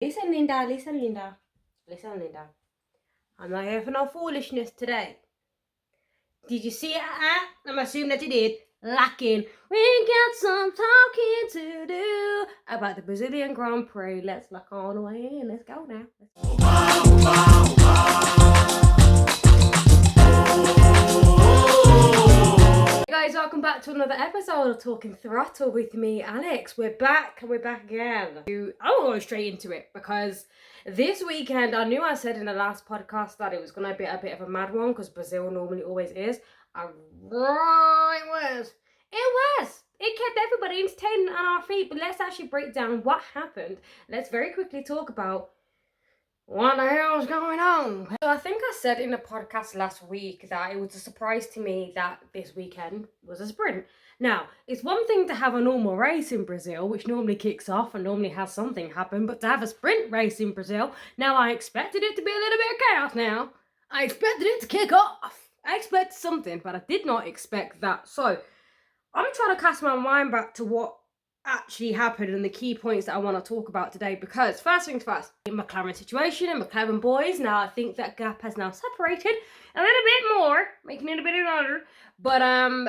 Listen, Linda, listen, Linda. Listen, Linda. I'm not here for no foolishness today. Did you see it? I'm assuming that you did. Lacking. We got some talking to do about the Brazilian Grand Prix. Let's lock all the way in. Let's go now. Hey guys, welcome back to another episode of Talking Throttle with me, Alex. We're back and we're back again. I'm going straight into it because this weekend, I knew I said in the last podcast that it was going to be a bit of a mad one because Brazil normally always is. And right, it was. It kept everybody entertained on our feet. But let's actually break down what happened. Let's very quickly talk about what the hell's going on? So I think I said in the podcast last week that it was a surprise to me that this weekend was a sprint. Now, it's one thing to have a normal race in Brazil, which normally kicks off and normally has something happen, but to have a sprint race in Brazil, now I expected it to be a little bit of chaos now. I expected it to kick off. I expected something, but I did not expect that. So, I'm trying to cast my mind back to what actually happened and the key points that I want to talk about today, because first things first, the McLaren situation and McLaren boys, now I think that gap has now separated a little bit more, making it a bit harder. But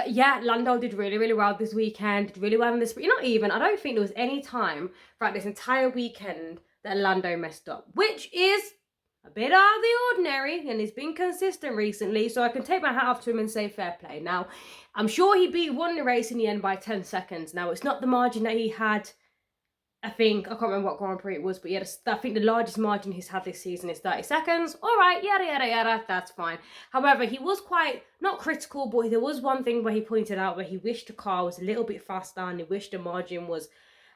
yeah, Lando did really well this weekend, did really well in this, but not even, I don't think there was any time throughout this entire weekend that Lando messed up, which is a bit out of the ordinary, and he's been consistent recently, so I can take my hat off to him and say fair play. Now, I'm sure he won the race in the end by 10 seconds. Now, it's not the margin that he had, I can't remember what Grand Prix it was, but yeah, I think the largest margin he's had this season is 30 seconds. All right, yada, that's fine. However, he was quite, not critical, but there was one thing where he pointed out where he wished the car was a little bit faster and he wished the margin was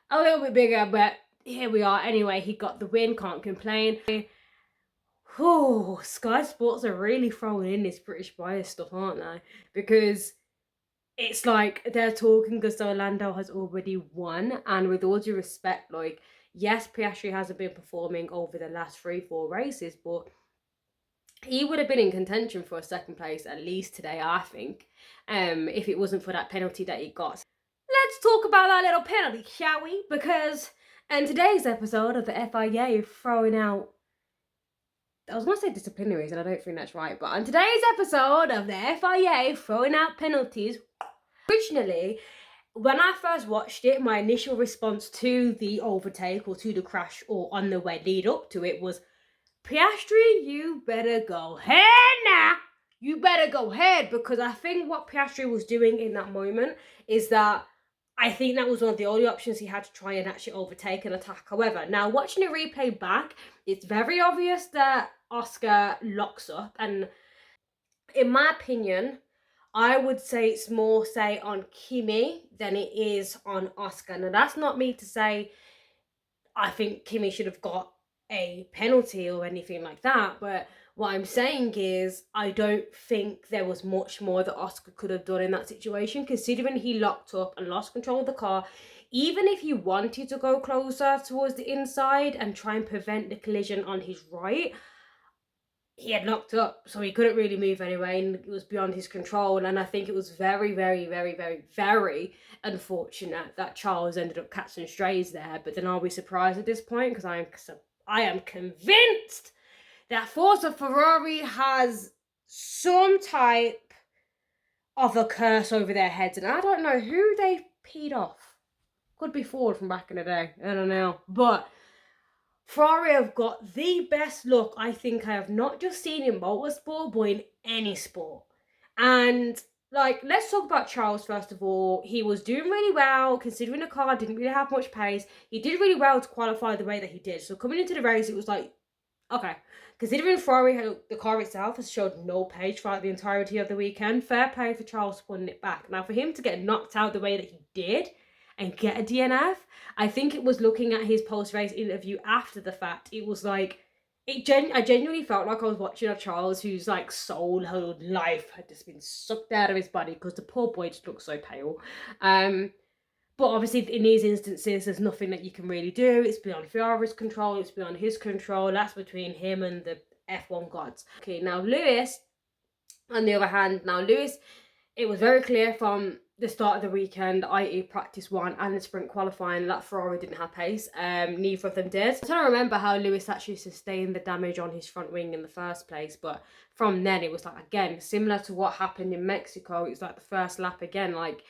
a little bit bigger, but here we are. Anyway, he got the win, can't complain. Oh, Sky Sports are really throwing in this British bias stuff, aren't they? Because it's like they're talking as though Lando has already won, and with all due respect, like, yes, Piastri hasn't been performing over the last 3-4 races, but he would have been in contention for a second place at least today, I think, if it wasn't for that penalty that he got. Let's talk about that little penalty, shall we? Because in today's episode of the FIA throwing out, I was going to say disciplinaries, and I don't think that's right, but on today's episode of the FIA throwing out penalties, originally, when I first watched it, my initial response to the overtake or to the crash or on the way lead up to it was, Piastri, you better go ahead now. You better go ahead, because I think what Piastri was doing in that moment is that I think that was one of the only options he had to try and actually overtake and attack. However, now watching the replay back, it's very obvious that Oscar locks up. And in my opinion, I would say it's more, say, on Kimi than it is on Oscar. Now, that's not me to say I think Kimi should have got a penalty or anything like that, but what I'm saying is I don't think there was much more that Oscar could have done in that situation, considering he locked up and lost control of the car. Even if he wanted to go closer towards the inside and try and prevent the collision on his right, he had locked up, so he couldn't really move anyway, and it was beyond his control. And I think it was very unfortunate that Charles ended up catching strays there. But then, are we surprised at this point? Because I am convinced that Forza Ferrari has some type of a curse over their heads, and I don't know who they peed off. Could be Ford from back in the day, I don't know, but Ferrari have got the best look I think I have not just seen in motorsport, but in any sport. And like, let's talk about Charles first of all. He was doing really well, considering the car didn't really have much pace. He did really well to qualify the way that he did. So coming into the race, it was like, okay, considering Ferrari, the car itself has showed no pace throughout the entirety of the weekend, fair play for Charles putting it back. Now, for him to get knocked out the way that he did and get a DNF, I think it was looking at his post-race interview after the fact, it was like, I genuinely felt like I was watching a Charles whose like soul, whole life had just been sucked out of his body, because the poor boy just looked so pale. But obviously in these instances, there's nothing that you can really do. It's beyond Ferrari's control, it's beyond his control. That's between him and the F1 gods. Okay, now Lewis, on the other hand, it was very clear from the start of the weekend, i.e. practice 1 and the sprint qualifying, that Ferrari didn't have pace. Neither of them did. I'm trying to remember how Lewis actually sustained the damage on his front wing in the first place, but from then it was like, again, similar to what happened in Mexico. It was like the first lap again, like,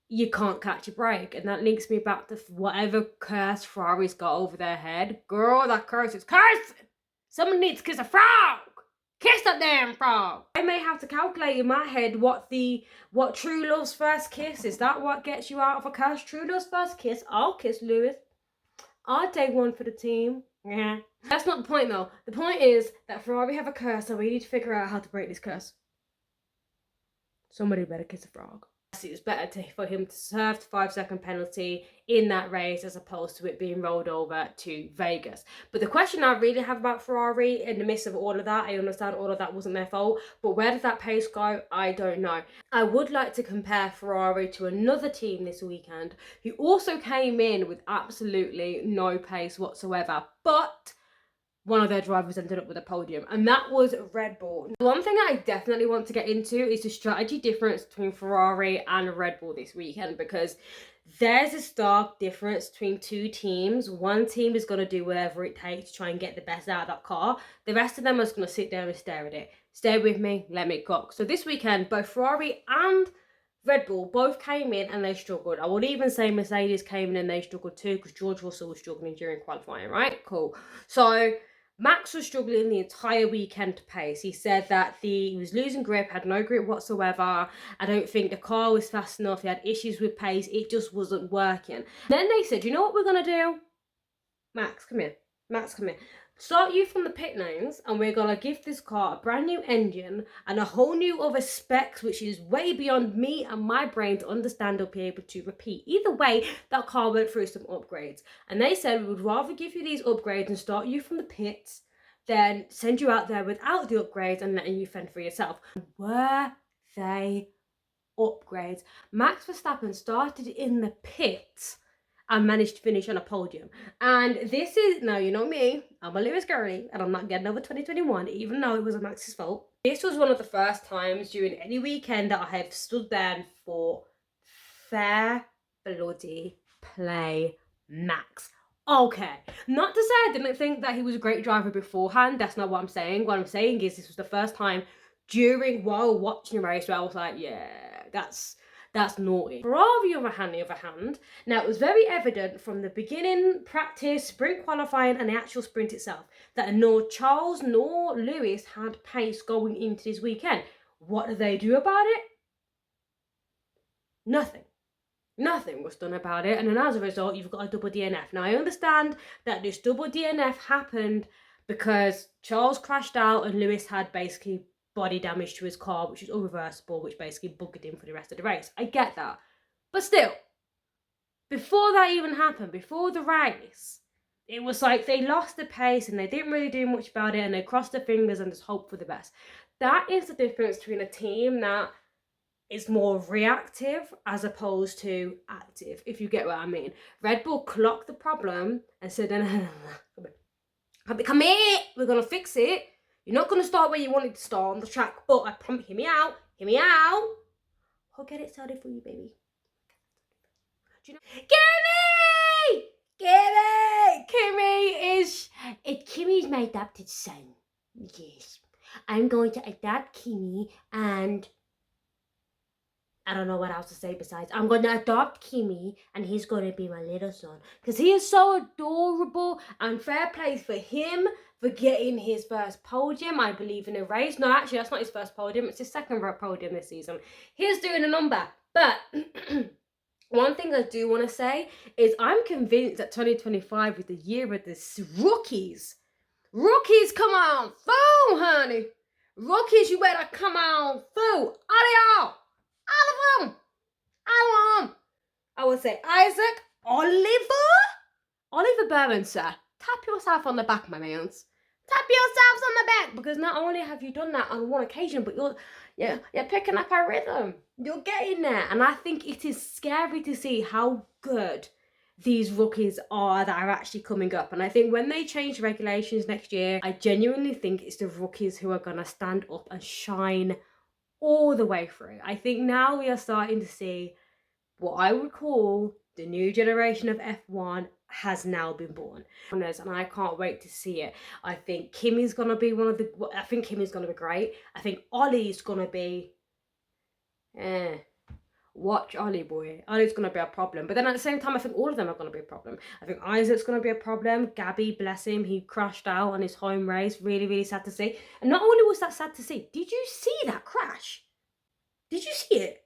you can't catch a break. And that links me back to whatever curse Ferrari's got over their head. Girl, that curse is cursed! Someone needs to kiss a frog! Kiss that damn frog! I may have to calculate in my head what true love's first kiss is. That what gets you out of a curse? True love's first kiss. I'll kiss Lewis. I'll take one for the team. Yeah. That's not the point though. The point is that Ferrari have a curse and we need to figure out how to break this curse. Somebody better kiss a frog. It's better for him to serve the 5-second penalty in that race as opposed to it being rolled over to Vegas. But the question I really have about Ferrari in the midst of all of that, I understand all of that wasn't their fault, but where does that pace go? I don't know. I would like to compare Ferrari to another team this weekend who also came in with absolutely no pace whatsoever, but one of their drivers ended up with a podium, and that was Red Bull. One thing I definitely want to get into is the strategy difference between Ferrari and Red Bull this weekend, because there's a stark difference between two teams. One team is going to do whatever it takes to try and get the best out of that car. The rest of them are just going to sit there and stare at it. Stay with me, let me cook. So this weekend, both Ferrari and Red Bull both came in and they struggled. I would even say Mercedes came in and they struggled too, because George Russell was struggling during qualifying, right? Cool. So Max was struggling the entire weekend to pace. He said that he was losing grip, had no grip whatsoever. I don't think the car was fast enough. He had issues with pace. It just wasn't working. Then they said, you know what we're going to do? Max, come here. Max, come here. Start you from the pit lanes, and we're going to give this car a brand new engine and a whole new other specs, which is way beyond me and my brain to understand or be able to repeat. Either way, that car went through some upgrades. And they said, we would rather give you these upgrades and start you from the pits than send you out there without the upgrades and letting you fend for yourself. Were they upgrades? Max Verstappen started in the pits and managed to finish on a podium. And this is, now you know me, I'm a Lewis girly, and I'm not getting over 2021, even though it was Max's fault. This was one of the first times during any weekend that I have stood there for fair bloody play Max. Okay, not to say I didn't think that he was a great driver beforehand. That's not what I'm saying. What I'm saying is this was the first time while watching the race where I was like, yeah, that's naughty. Ferrari, on the other hand, now it was very evident from the beginning, practice, sprint qualifying, and the actual sprint itself that nor Charles nor Lewis had pace going into this weekend. What do they do about it? Nothing. Nothing was done about it, and then as a result, you've got a double DNF. Now, I understand that this double DNF happened because Charles crashed out and Lewis had basically body damage to his car, which is irreversible, which basically buggered him for the rest of the race. I get that. But still, before that even happened, before the race, it was like they lost the pace and they didn't really do much about it, and they crossed their fingers and just hoped for the best. That is the difference between a team that is more reactive as opposed to active, if you get what I mean. Red Bull clocked the problem and said, come here, we're going to fix it. You're not going to start where you wanted to start on the track, but I promise, hear me out. I'll get it started for you, baby. Do you know? Kimmy's my adopted son. Yes. I'm going to adopt Kimmy, and I don't know what else to say besides I'm going to adopt Kimmy, and he's going to be my little son because he is so adorable, and fair play for him for getting his first podium, I believe, in a race. No, actually, that's not his first podium. It's his second podium this season. He's doing a number. But one thing I do want to say is I'm convinced that 2025 is the year of the rookies. Rookies, come on through, honey. Rookies, you better come on through. All of them. I would say Isaac, Oliver Berman, sir. Tap yourself on the back, my mans. Tap yourselves on the back, because not only have you done that on one occasion, but you're picking up a rhythm. You're getting there, and I think it is scary to see how good these rookies are that are actually coming up. And I think when they change regulations next year, I genuinely think it's the rookies who are going to stand up and shine all the way through. I think now we are starting to see what I would call the new generation of F1 has now been born. And I can't wait to see it. I think Kimmy's going to be I think Kimmy's going to be great. I think Ollie's going to be, watch Ollie, boy. Ollie's going to be a problem. But then at the same time, I think all of them are going to be a problem. I think Isaac's going to be a problem. Gabby, bless him, he crashed out on his home race. Really, really sad to see. And not only was that sad to see, did you see that crash? Did you see it?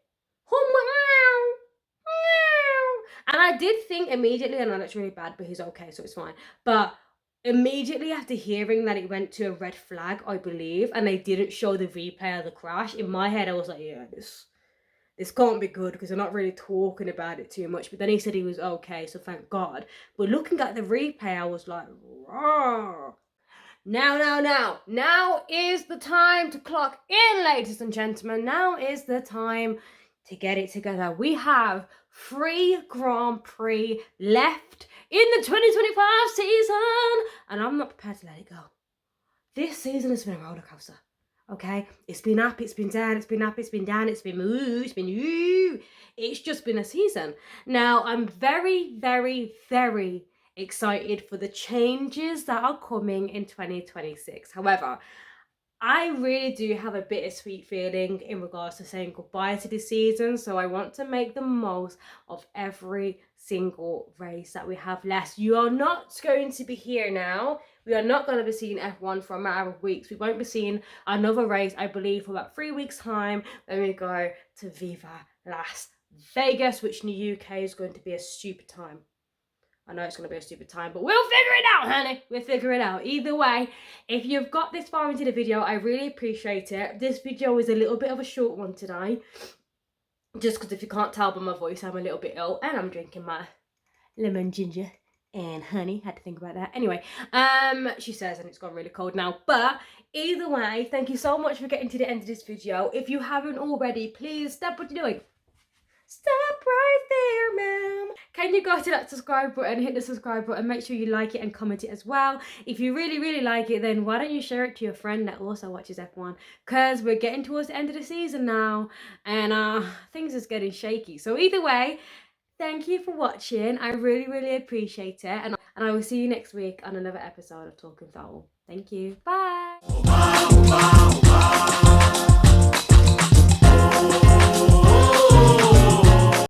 Oh, and I did think immediately, I know that's really bad, but he's okay, so it's fine. But immediately after hearing that it went to a red flag, I believe, and they didn't show the replay of the crash, in my head I was like, yeah, this can't be good because they're not really talking about it too much. But then he said he was okay, so thank God. But looking at the replay, I was like, raw. Now is the time to clock in, ladies and gentlemen. Now is the time to get it together. We have 3 Grand Prix left in the 2025 season, and I'm not prepared to let it go. This season has been a roller coaster. Okay, it's been up, it's been down, it's been up, it's been down, it's been ooh, it's been ooh. It's just been a season. Now, I'm very, very, very excited for the changes that are coming in 2026. However, I really do have a bittersweet feeling in regards to saying goodbye to this season, so I want to make the most of every single race that we have left. You are not going to be here now. We are not going to be seeing F1 for a matter of weeks. We won't be seeing another race, I believe, for about 3 weeks' time. Then we go to Viva Las Vegas, which in the UK is going to be a stupid time. I know it's going to be a stupid time, but we'll figure it out, honey. We'll figure it out. Either way, if you've got this far into the video, I really appreciate it. This video is a little bit of a short one today. Just because if you can't tell by my voice, I'm a little bit ill. And I'm drinking my lemon ginger and honey. Had to think about that. Anyway, she says, and it's gone really cold now. But either way, thank you so much for getting to the end of this video. If you haven't already, please stop what you're doing. Stop right there, ma'am. Can you go to that subscribe button, hit the subscribe button, make sure you like it and comment it as well. If you really, really like it, then why don't you share it to your friend that also watches F1? Because we're getting towards the end of the season now, and things is getting shaky. So either way, thank you for watching. I really, really appreciate it. And I will see you next week on another episode of Talking Foul. Thank you. Bye.